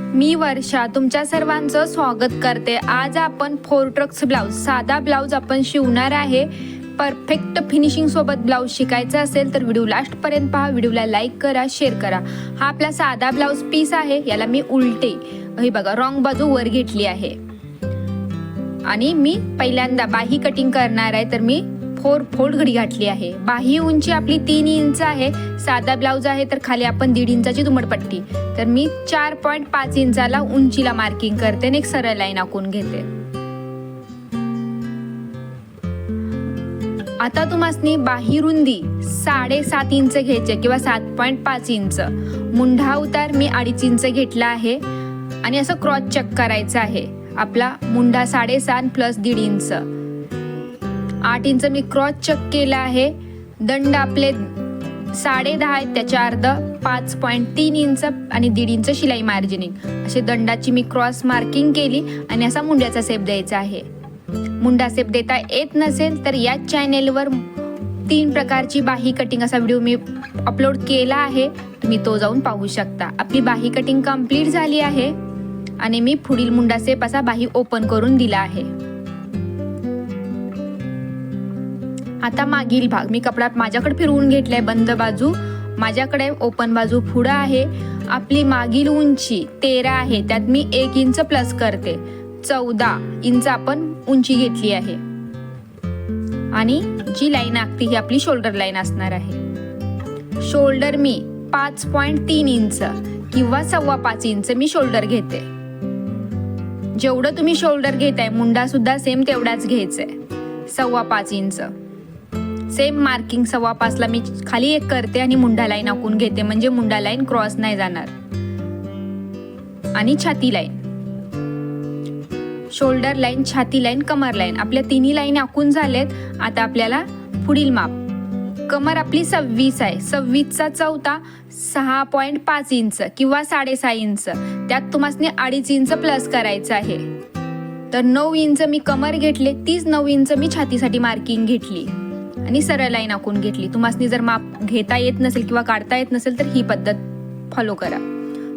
मी वर्षा तुमच्या सर्वांचं स्वागत करते। आज आपण फोरट्रक्स ब्लाउज साधा ब्लाउज आपण शिवणार आहे। परफेक्ट फिनिशिंग सोबत ब्लाउज शिकायचा असेल तर व्हिडिओ लास्ट पर्यंत पहा। व्हिडिओला लाईक करा, शेअर करा। हा आपला साधा ब्लाउज पीस आहे। याला मी उलटे हे बघा रॉंग बाजू वर घेतली आहे आणि मी पहिल्यांदा बाही कटिंग करणार आहे, तर मी 4 फोल्ड घडी घातली आहे। बाही उंची आपली 3 इंच आहे। साधा ब्लाउज आहे तर खाली आपण 1.5 इंचाची दुमडपट्टी, तर मी 4.5 इंचाला उंचीला मार्किंग करते आणि एक सरळ लाईन आखून घेते। आता तुम्हाला बाही रुंदी 7.5 इंच घ्यायचे किंवा 7.5 इंच। मुंढा उतार मी 2.5 इंच घेतला आहे आणि असं क्रॉस चेक करायचं आहे। आपला मुंढा 7.5 प्लस 1.5 इंच, 8 इंच मी क्रॉस चेक केला आहे। दंड आपले 10.5 आहेत, त्याच्या अर्ध 5.3 इंच आणि 1.5 इंच शिलाई मार्जिनिंग असे दंडाची मी क्रॉस मार्किंग केली आणि असा मुंड्याचा शेप द्यायचा आहे। मुंडा शेप देता येत नसेल तर या चॅनेलवर 3 प्रकारची बाही कटिंग असा व्हिडिओ मी अपलोड केला आहे, तुम्ही तो जाऊन पाहू शकता। आपली बाही कटिंग कंप्लीट झाली आहे आणि मी पुढील मुंडा शेप असा बाही ओपन करून दिला आहे। आता मागील भाग मी कपडा माझ्याकडे फिरवून घेतलाय, बंद बाजू माझ्याकडे, ओपन बाजू पुढे आहे। आपली मागील उंची 13 आहे, त्यात मी 1 इंच प्लस करते, 14 इंच आपण उंची घेतली आहे आणि जी लाईन आखते ही आपली शोल्डर लाईन असणार आहे। शोल्डर मी 5.3 इंच किंवा 5.25 इंच मी शोल्डर घेते। जेवढं तुम्ही शोल्डर घेताय मुंडा सुद्धा सेम तेवढाच घ्यायचा आहे, 5.25 इंच। सेम मार्किंग 5.25 ला मी खाली एक करते आणि मुंडा लाईन आखून घेते, म्हणजे मुंडा लाईन क्रॉस नाही जाणार। आणि छाती लाईन, शोल्डर लाईन, छाती लाईन, कमर लाईन आपल्या 3 लाईन आखून झालेत। आता आपल्याला पुढील माप, कमर आपली 26 आहे, 26 चा चौथा 6.5 इंच किंवा 6.5 इंच, त्यात तुम्हाला 2.5 इंच प्लस करायचं आहे। तर 9 इंच मी कमर घेतले, 9 इंच मी छातीसाठी मार्किंग घेतली आणि सरळ लाईन आखून घेतली। तुम्हाला जर माप घेता येत नसेल किंवा काढता येत नसेल तर ही पद्धत फॉलो करा।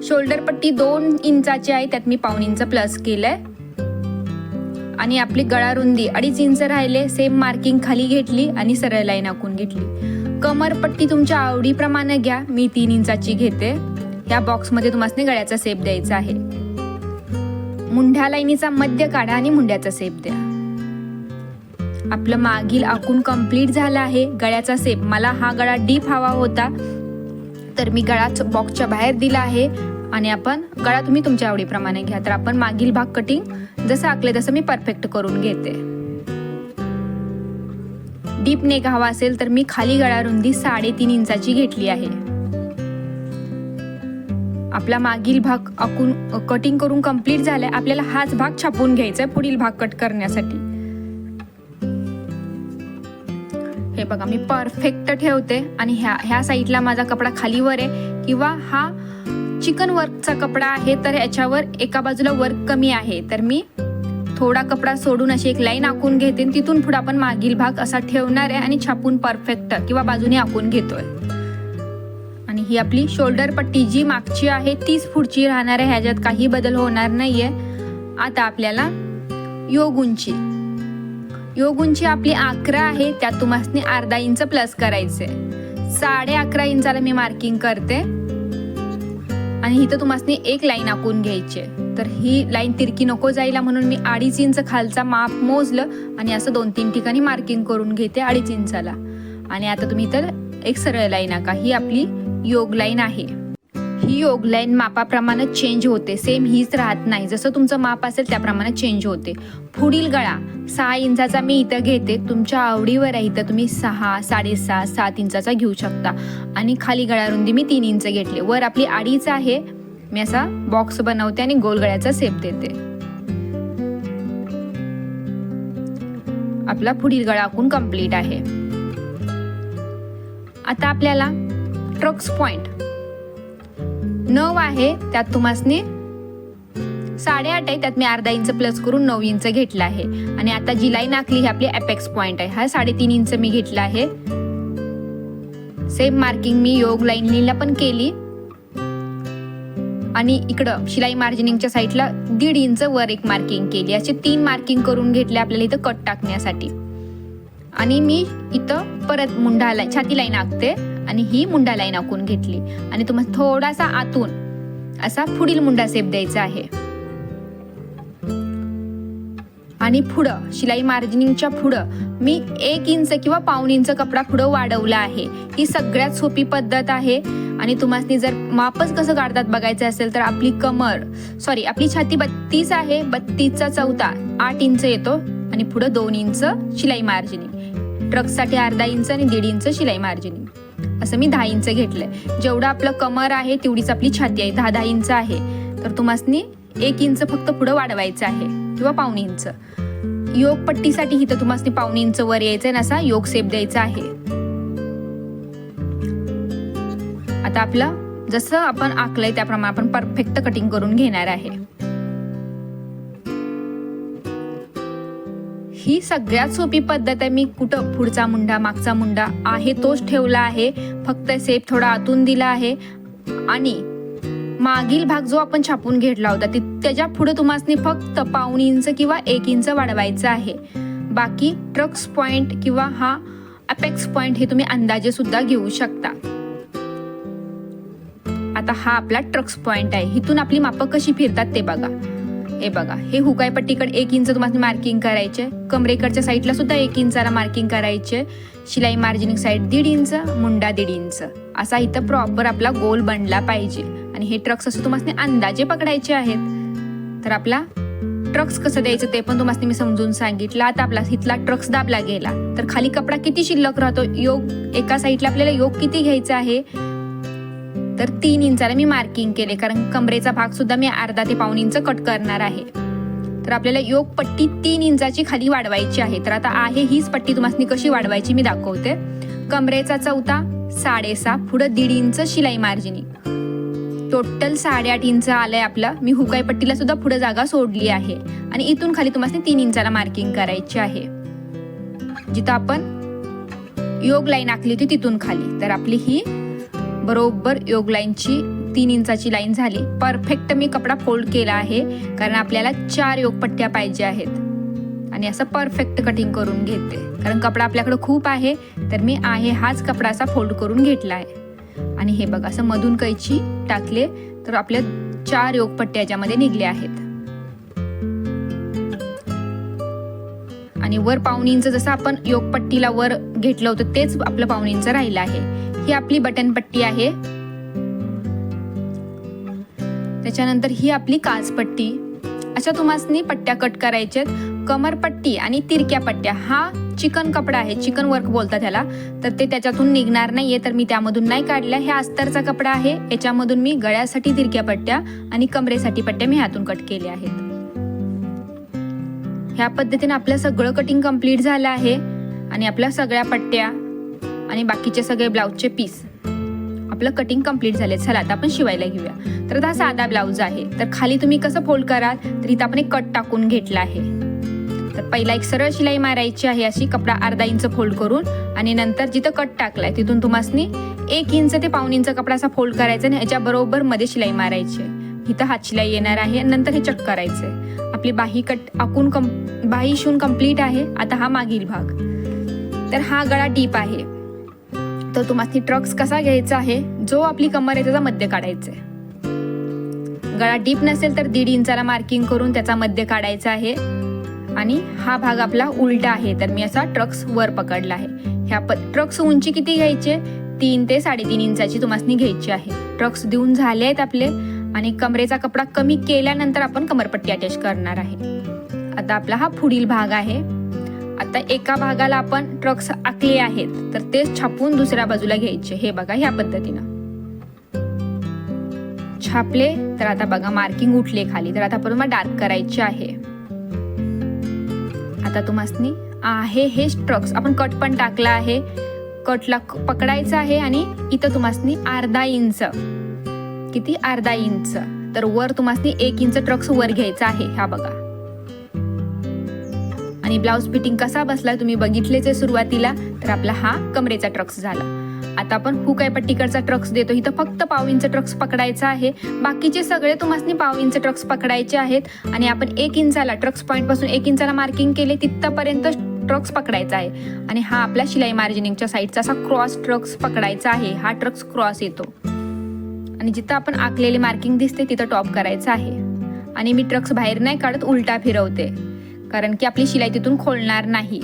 शोल्डर पट्टी 2 इंचाची आहे, त्यात मी 1.5 इंच प्लस केलंय आणि आपली गळा रुंदी 2.5 इंच राहिले, सेम मार्किंग खाली घेतली आणि सरळ लाईन आखून घेतली। कमर पट्टी तुमच्या आवडीप्रमाणे घ्या, मी 3 इंचाची घेते। या बॉक्स मध्ये तुम्हाला गळ्याचा शेप द्यायचा आहे। मुंढ्या लाईनीचा मध्य काढा आणि मुंड्याचा शेप द्या। आपलं मागील आखून कंप्लीट झाला आहे। गळ्याचा शेप, मला हा गळा डीप हवा होता तर मी गळा बॉक्सच्या बाहेर दिला आहे आणि आपण गळा तुम्ही तुमच्या आवडीप्रमाणे घ्या। तर आपण मागील भाग कटिंग जसं आखले तसं मी परफेक्ट करून घेते। डीप नेक हवा असेल तर मी खाली गळा रुंदी 3.5 इंचाची घेतली आहे। आपला मागील भाग आखून कटिंग करून कंप्लीट झालाय। आपल्याला हाच भाग छापून घ्यायचा आहे पुढील भाग कट करण्यासाठी। हे बघा मी परफेक्ट ठेवते आणि ह्या साईडला माझा कपडा खालीवर आहे किंवा हा चिकन वर्कचा कपडा आहे तर याच्यावर एका बाजूला वर्क कमी आहे, तर मी थोडा कपडा सोडून अशी एक लाईन आखून घेते। तिथून पुढे आपण मागील भाग असा ठेवणार आहे आणि छापून परफेक्ट किंवा बाजूने आखून घेतोय। आणि ही आपली शोल्डर पट्टी जी मागची आहे तीच पुढची राहणार आहे, ह्याच्यात काही बदल होणार नाहीये। आता आपल्याला योग उंची आपली 11 आहे, त्यात तुम्हाला 0.5 इंच प्लस करायचे। 11.5 इंचाला मी मार्किंग करते आणि इथं तुम्हाला एक लाईन आखून घ्यायची। तर ही लाईन तिरकी नको जायला म्हणून मी 2.5 इंच खालचा माप मोजलं आणि असं 2-3 ठिकाणी मार्किंग करून घेते 2.5 इंचाला। आणि आता तुम्ही इथं एक सरळ लाईन आखा, ही आपली योग लाईन आहे। ही योग लाईन मापाप्रमाणे चेंज होते, सेम हीच राहत नाही, जसं तुमचं माप असेल त्याप्रमाणे चेंज होते। पुढील गळा 6 इंचाचा मी इथं घेते, तुमच्या आवडीवर आहे, इथं तुम्ही 6, 6.5, 7 इंचाचा घेऊ शकता। आणि खाली गळा रुंदी मी 3 इंच घेतले, वर आपली 2.5 आहे। मी असा बॉक्स बनवते आणि गोल गळ्याचा शेप देते। आपला पुढील गळा आखून कंप्लीट आहे। आता आपल्याला ट्रक्स पॉइंट 9 आहे, त्यात तुम्हाला 8.5 आहे, त्यात मी 0.5 इंच प्लस करून 9 इंच घेतला आहे। आणि आता जी लाईन आखली ही आपली अपेक्स पॉइंट आहे, हा 3.5 इंच मी घेतला आहे। सेम मार्किंग मी योग लाईनला पण केली आणि इकडं शिलाई मार्जिनिंगच्या साईडला 1.5 इंच वर एक मार्किंग केली. असे 3 मार्किंग करून घेतले आपल्याला इथं कट टाकण्यासाठी. आणि मी इथं परत मुंडा लाईन, छाती लाईन आखते आणि ही मुंडा लाईन आखून घेतली. आणि तुम्हाला थोडासा आतून असा पुढील मुंडा शेप द्यायचा आहे. आणि पुढं शिलाई मार्जिनिंगच्या पुढं मी 1 इंच किंवा 1.5 इंच कपडा पुढं वाढवला आहे. ही सगळ्यात सोपी पद्धत आहे. आणि तुम्हाला जर मापच कसं काढतात बघायचं असेल तर आपली आपली छाती 32 आहे. 32चा चौथा 8 इंच येतो आणि पुढं 2 इंच शिलाई मार्जिनिंग. ट्रक्ससाठी 1/2 इंच आणि 1.5 इंच शिलाई मार्जिनिंग. असं मी 10 इंच घेतलंय. जेवढं आपलं कमर आहे तेवढीच आपली छाती आहे, 10-10 इंच आहे. तर तुम्हाला 1 इंच फक्त पुढं वाढवायचं आहे किंवा 1.5 इंच. योग पट्टीसाठी इथं तुम्हाला 1.5 इंच वर यायचं आणि असा योग शेप द्यायचा आहे. आता आपलं जसं आपण आखलंय त्याप्रमाणे आपण परफेक्ट कटिंग करून घेणार आहे. ही सगळ्यात सोपी पद्धत आहे. मी कुठं पुढचा मुंडा मागचा मुंडा आहे तोच ठेवला आहे, फक्त शेप थोडा आतून दिला आहे. आणि मागील भाग जो आपण छापून घेतला होता त्याच्या पुढे तुम्हाला फक्त 1.5 इंच किंवा 1 इंच वाढवायचं आहे. बाकी ट्रक्स पॉइंट किंवा हा अपेक्स पॉइंट हे तुम्ही अंदाजे सुद्धा घेऊ शकता. आता हा आपला ट्रक्स पॉइंट आहे. इथून आपली मापं कशी फिरतात ते बघा. हे बघा, हे हुकाय पट्टीकडे 1 इंच तुम्हाला मार्किंग करायचे, कमरेकडच्या साईडला सुद्धा 1 इंचाला मार्किंग करायचे, शिलाई मार्जिनिंग साईड 1.5 इंच, मुंडा 1.5 इंच, असा इथं प्रॉपर आपला गोल बनला पाहिजे. आणि हे ट्रक्स असं तुम्हाला अंदाजे पकडायचे आहेत. तर आपला ट्रक्स कसं द्यायचं ते पण तुम्हाला मी समजून सांगितलं. आता आपला इथला ट्रक्स दाबला गेला तर खाली कपडा किती शिल्लक राहतो. योग एका साईडला आपल्याला योग किती घ्यायचा आहे तर 3 इंचाला मी मार्किंग केले, कारण कमरेचा भाग सुद्धा मी 1/2 ते 1.5 इंच कट करणार आहे. तर आपल्याला योग पट्टी 3 इंचाची खाली वाढवायची आहे. तर आता आहे हीच पट्टी तुम्हाला कशी वाढवायची मी दाखवते. कमरेचा चौथा 6.5, पुढे 1.5 इंच शिलाई मार्जिनिंग, टोटल 8.5 इंच आलंय आपला. मी हुकाई पट्टीला सुद्धा पुढे जागा सोडली आहे. आणि इथून खाली तुम्हाला 3 इंचाला मार्किंग करायची आहे, जिथं आपण योग लाईन आखली होती तिथून खाली. तर आपली ही बरोबर योग लाईनची 3 इंचाची लाईन झाली. परफेक्ट मी कपडा फोल्ड केला आहे, कारण आपल्याला 4 योग पट्ट्या पाहिजे आहेत. आणि असं परफेक्ट कटिंग करून घेते, कारण कपडा आपल्याकडे खूप आहे. तर मी हाच कपडा असा फोल्ड करून घेतला आहे. आणि हे बघा, असं मधून कैची टाकले तर आपल्या 4 योग पट्ट्या याच्यामध्ये निघल्या आहेत. आणि वर 1.5 इंच जसं आपण योग पट्टीला वर घेतलं होतं तेच आपलं 1.5 इंच राहिलं आहे. ही आपली बटन पट्टी आहे. त्याच्यानंतर ही आपली काच पट्टी. अशा तुम्हाला पट्ट्या कट करायच्यात. कमर पट्टी आणि तिरक्या पट्ट्या हा चिकन कपडा आहे, चिकन वर्क बोलतात त्याला. तर ते त्याच्यातून निघणार नाहीये, तर मी त्यामधून नाही काढल्या. हे अस्तरचा कपडा आहे, याच्यामधून मी गळ्यासाठी तिरक्या पट्ट्या आणि कमरेसाठी पट्ट्या मी हातून कट केल्या आहेत. ह्या पद्धतीने आपलं सगळं कटिंग कंप्लीट झालं आहे. आणि आपल्या सगळ्या पट्ट्या आणि बाकीचे सगळे ब्लाऊजचे पीस आपलं कटिंग कंप्लीट झाले. चला आता आपण शिवायला घेऊया. तर हा साधा ब्लाऊज आहे. तर खाली तुम्ही कसं फोल्ड कराल तर इथं आपण एक कट टाकून घेतला आहे. तर पहिला एक सरळ शिलाई मारायची आहे, अशी कपडा 1/2 इंच फोल्ड करून. आणि नंतर जिथं कट टाकलाय तिथून तुम्हाला 1 इंच ते 1.5 इंच कपडा असा फोल्ड करायचा आणि ह्याच्या बरोबर मध्ये शिलाई मारायची. इथं हात शिलाई येणार आहे. नंतर हे चक करायचंय. आपली बाही कट आखून बाही शिवून कंप्लीट आहे. आता हा मागील भाग. तर हा गळा डीप आहे. तर तुम्हाला ट्रक्स कसा घ्यायचा आहे, जो आपली कमर आहे त्याचा मध्य काढायचा आहे. गळा डीप नसेल तर 1.5 इंचाला मार्किंग करून त्याचा मध्य काढायचा आहे. आणि हा भाग आपला उलटा आहे, तर मी असा ट्रक्स वर पकडला आहे. ह्या ट्रक्स उंची किती घ्यायची, 3 ते 3.5 इंचाची तुम्हाला घ्यायची आहे. ट्रक्स देऊन झाले आहेत आपले. आणि कमरेचा कपडा कमी केल्यानंतर आपण कमरपट्टी अटॅच करणार आहे. आता आपला हा पुढील भाग आहे. आता एका भागाला आपण ट्रक्स आखले आहेत, तर तेच छापून दुसऱ्या बाजूला घ्यायचे. हे बघा, ह्या पद्धतीनं छापले. तर आता बघा मार्किंग उठले खाली. तर आता आपण मला डार्क करायचे आहे. आता तुम्हाला आहे हे ट्रक्स आपण कट पण टाकला आहे. कटला पकडायचं आहे आणि इथं तुम्हाला 1/2 इंच, किती 1/2 इंच, तर वर तुम्हाला 1 इंच ट्रक्स वर घ्यायचा आहे. हा बघा. आणि ब्लाऊज फिटिंग कसा बसला तुम्ही बघितलेच आहे सुरुवातीला. तर आपला हा कमरेचा ट्रक्स झाला. आता आपण हुक आहे पट्टीकडचा ट्रक्स देतो, इथं फक्त पाव इंच ट्रक्स पकडायचा आहे, बाकीचे सगळे तुम्हाला पाव इंच ट्रक्स पकडायचे आहेत. आणि आपण 1 इंचाला ट्रक्स पॉईंट पासून 1 इंचाला मार्किंग केले तिथपर्यंत ट्रक्स पकडायचा आहे. आणि हा आपला शिलाई मार्जिनिंगच्या साईडचा असा क्रॉस ट्रक्स पकडायचा आहे. हा ट्रक्स क्रॉस येतो आणि जिथं आपण आखलेली मार्किंग दिसते तिथं टॉप करायचं आहे. आणि मी ट्रक्स बाहेर नाही काढत, उलटा फिरवते, कारण की आपली शिलाई तिथून खोलणार नाही.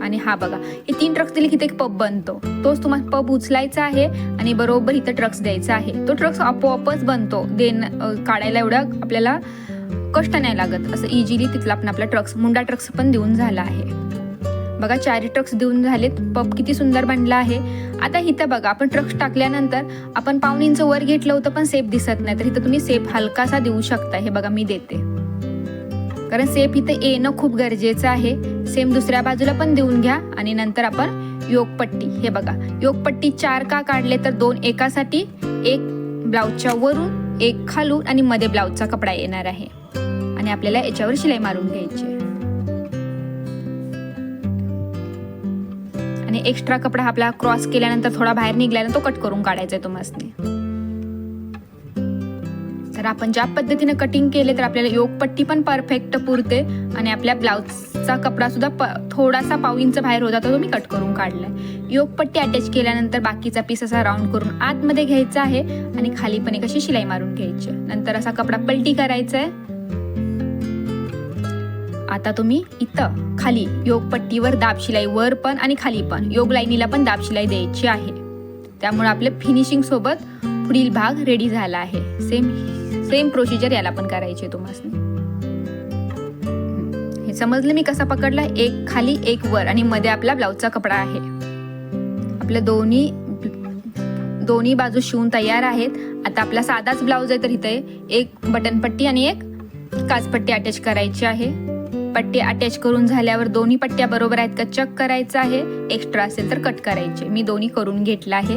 आणि हा बघा, हे 3 ट्रक्स दिले की इथे एक पब बनतो, तोच तुम्हाला पब उचलायचा आहे आणि बरोबर इथं ट्रक्स द्यायचा आहे. तो ट्रक्स आपोआपच बनतो, काढायला एवढा आपल्याला कष्ट नाही लागत, असं इझिली तिथला आपण आपला ट्रक्स मुंडा ट्रक्स पण देऊन झाला आहे. बघा 4 ट्रक्स देऊन झालेत, पब किती सुंदर बनला आहे. आता इथं बघा, आपण ट्रक्स टाकल्यानंतर आपण पाऊण इंच वर घेतलं होतं पण सेप दिसत नाही, तर इथं तुम्ही सेप हलकासा देऊ शकता. हे बघा मी देते, कारण सेप इथं येणं खूप गरजेचं आहे. सेम दुसऱ्या बाजूला पण देऊन घ्या. आणि नंतर आपण योगपट्टी, हे बघा योगपट्टी 4 का काढले तर 2 एकासाठी, 1 ब्लाउजच्या वरून, 1 खालून आणि मध्ये ब्लाउजचा कपडा येणार आहे. आणि आपल्याला याच्यावर शिलाई मारून घ्यायची आहे. आणि एक्स्ट्रा कपडा आपला क्रॉस केल्यानंतर थोडा बाहेर निघाल्यानंतर तो कट करून काढायचा आहे तुम्हाला. तर आपण ज्या पद्धतीने कटिंग केले तर आपल्याला योगपट्टी पण परफेक्ट पुरते आणि आपल्या ब्लाउजचा कपडा सुद्धा थोडासा पाव इंच बाहेर होता तो मी कट करून काढलाय. योगपट्टी अटॅच केल्यानंतर बाकीचा पीस असा राऊंड करून आतमध्ये घ्यायचा आहे आणि खाली पण एक अशी शिलाई मारून घ्यायची. नंतर असा कपडा पलटी करायचा आहे. आता तुम्ही इथं खाली योगपट्टीवर दाब शिलाई, वर पण आणि खाली पण योग लाईनीला पण दाब शिलाई द्यायची आहे. त्यामुळे आपले फिनिशिंग सोबत पुढील भाग रेडी झाला आहे. सेम प्रोसिजर याला पण करायची तुम्हाला. हे समजलं मी कसा पकडला, 1 खाली 1 वर आणि मध्ये आपला ब्लाउजचा कपडा आहे. आपल्या दोन्ही बाजू शिवून तयार आहेत. आता आपला साधाच ब्लाउज आहे तर इथे 1 बटन पट्टी आणि 1 काचपट्टी अटॅच करायची आहे. पट्टी अटॅच करून झाल्यावर दोन्ही पट्ट्या बरोबर आहेत का चेक करायचं आहे. एक्स्ट्रा असेल तर कट करायचे. मी दोन्ही करून घेतला आहे.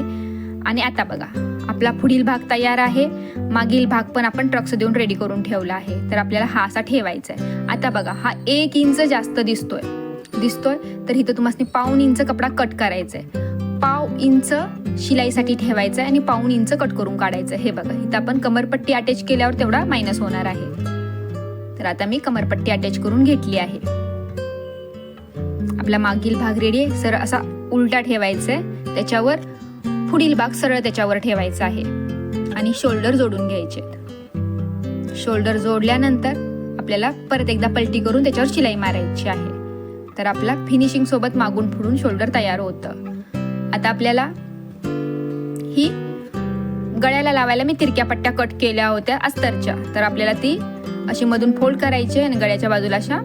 आणि आता बघा, आपला पुढील भाग तयार आहे. मागील भाग पण आपण ट्रक्स देऊन रेडी करून ठेवला आहे. तर आपल्याला हा असा ठेवायचा आहे. आता बघा, हा 1 इंच जास्त दिसतोय तर इथं तुम्हाला पाऊण इंच कपडा कट करायचा आहे. पाव इंच शिलाईसाठी ठेवायचा आहे आणि पाऊण इंच कट करून काढायचं. हे बघा, इथं आपण कमरपट्टी अटॅच केल्यावर तेवढा मायनस होणार आहे. तर आता मी कमरपट्टी अटॅच करून घेतली आहे. आपला मागील भाग रेडी आहे. सरळ असा उलटा ठेवायचा आहे, त्याच्यावर पुढील भाग सरळ त्याच्यावर ठेवायचा आहे आणि शोल्डर जोडून घ्यायचे. शोल्डर जोडल्यानंतर आपल्याला परत एकदा पलटी करून त्याच्यावर शिलाई मारायची आहे. तर आपला फिनिशिंग सोबत मागून पुढून शोल्डर तयार होतं. आता आपल्याला ही गळ्याला लावायला मी तिरक्या पट्ट्या कट केल्या होत्या अस्तरच्या, तर आपल्याला ती अशी मधून फोल्ड करायची आणि गळ्याच्या बाजूला अशा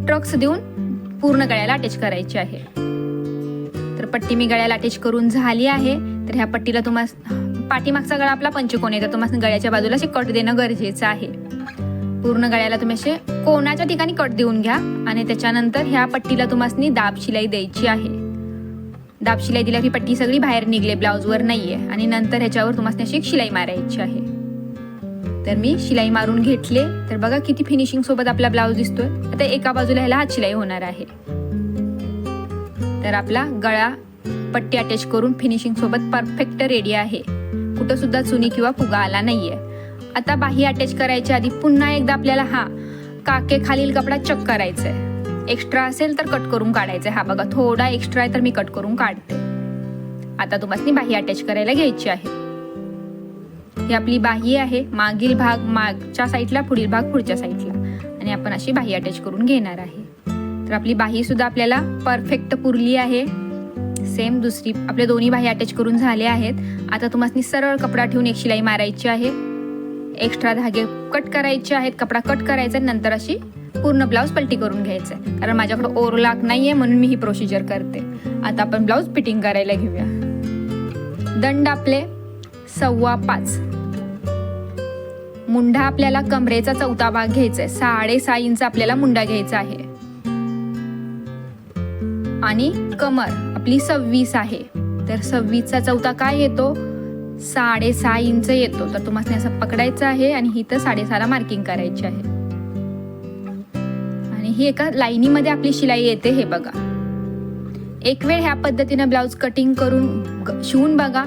ट्रक्स देऊन पूर्ण गळ्याला अटॅच करायची आहे. तर पट्टी मी गळ्याला अटॅच करून झाली आहे. तर ह्या पट्टीला तुम्हाला पाठीमागचा गळा आपला पंचकोन आहे तर तुम्हाला गळ्याच्या बाजूला असे कट देणं गरजेचं आहे. पूर्ण गळ्याला तुम्ही असे कोणाच्या ठिकाणी कट देऊन घ्या आणि त्याच्यानंतर ह्या पट्टीला तुम्हाला दाब शिलाई द्यायची आहे. दाब शिलाई दिल्यावर ही पट्टी सगळी बाहेर निघले, ब्लाउजवर नाहीये. आणि नंतर ह्याच्यावर तुम्हाला अशी शिलाई मारायची आहे. तर मी शिलाई मारून घेतले. तर बघा किती फिनिशिंग सोबत आपला ब्लाउज दिसतोय. आता एका बाजूला ह्याला हात शिलाई होणार आहे. तर आपला गळा पट्टी अटॅच करून फिनिशिंग सोबत परफेक्ट रेडी आहे. कुठं सुद्धा चुनी किंवा फुगा आला नाहीये. आता बाही अटॅच करायच्या आधी पुन्हा एकदा आपल्याला हा काके खालील कपडा चेक करायचा आहे. एक्स्ट्रा असेल तर कट करून काढायचा आहे. हा बघा थोडा एक्स्ट्रा आहे तर मी कट करून काढते. आता तुम्हाला बाही अटॅच करायला घ्यायची आहे. ही आपली बाही आहे. मागील भाग मागच्या साईडला, पुढील भाग पुढच्या साईडला आणि आपण अशी बाही अटॅच करून घेणार आहे. तर आपली बाही सुद्धा आपल्याला परफेक्ट पुरली आहे. सेम दुसरी आपले दोन्ही बाही अटॅच करून झाले आहेत. आता तुम्हाला सरळ कपडा ठेवून एक शिलाई मारायची आहे. एक्स्ट्रा धागे कट करायचे आहेत, कपडा कट करायचा, नंतर अशी पूर्ण ब्लाउज पलटी करून घ्यायचं आहे. कारण माझ्याकडे ओव्हरलॉक नाहीये म्हणून मी ही प्रोसिजर करते. आता आपण ब्लाउज फिटिंग करायला घेऊया. दंड आपले 5.25. मुंडा आपल्याला कमरेचा 4था भाग घ्यायचा आहे. 6.5 इंच आपल्याला मुंडा घ्यायचा आहे. आणि कमर आपली 26 आहे. तर 26चा 4था काय येतो? 6.5 इंच येतो. तर तुम्हाला असं पकडायचं आहे आणि ही तर 6.5ला मार्किंग करायची आहे. आणि ही एका लाईनीमध्ये आपली शिलाई येते. हे बघा, एक वेळ ह्या पद्धतीने ब्लाउज कटिंग करून शिवून बघा,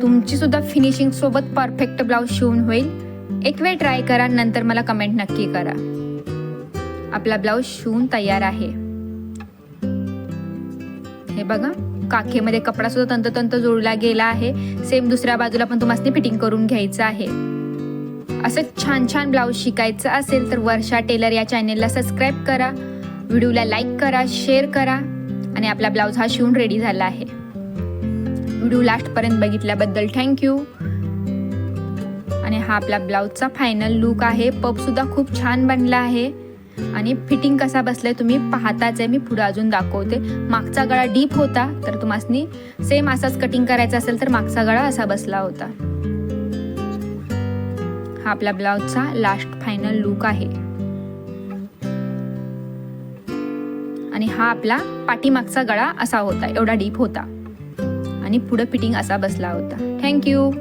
तुमची सुद्धा फिनिशिंग सोबत परफेक्ट ब्लाऊज शिवून होईल. एक वेळ ट्राय करा, नंतर मला कमेंट नक्की करा. आपला ब्लाऊज शिवून तयार आहे. हे बघा, काखेमध्ये कपडा सुद्धा तंतोतंत जोडला गेला आहे. सेम दुसऱ्या बाजूला पण तुम्हाला फिटिंग करून घ्यायचं आहे. असं छान छान ब्लाऊज शिकायचं असेल तर वर्षा टेलर या चॅनेलला सबस्क्राईब करा, व्हिडिओला लाईक करा, शेअर करा. आणि आपला ब्लाऊज हा शिवून रेडी झाला आहे. व्हिडिओ लास्टपर्यंत बघितल्याबद्दल थँक्यू. आणि हा आपला ब्लाऊजचा फायनल लुक आहे. पप सुद्धा खूप छान बनला आहे. आणि फिटिंग कसा बसलाय तुम्ही पाहताच आहे. मी पुढे अजून दाखवते. मागचा गळा डीप होता, तर तुम्हाला सेम असाच कटिंग करायचा असेल तर मागचा गळा असा बसला होता. हा आपला ब्लाऊजचा लास्ट फायनल लुक आहे. आणि हा आपला पाठीमागचा गळा असा होता, एवढा डीप होता. आणि पुढे फिटिंग असा बसला होता. थँक्यू.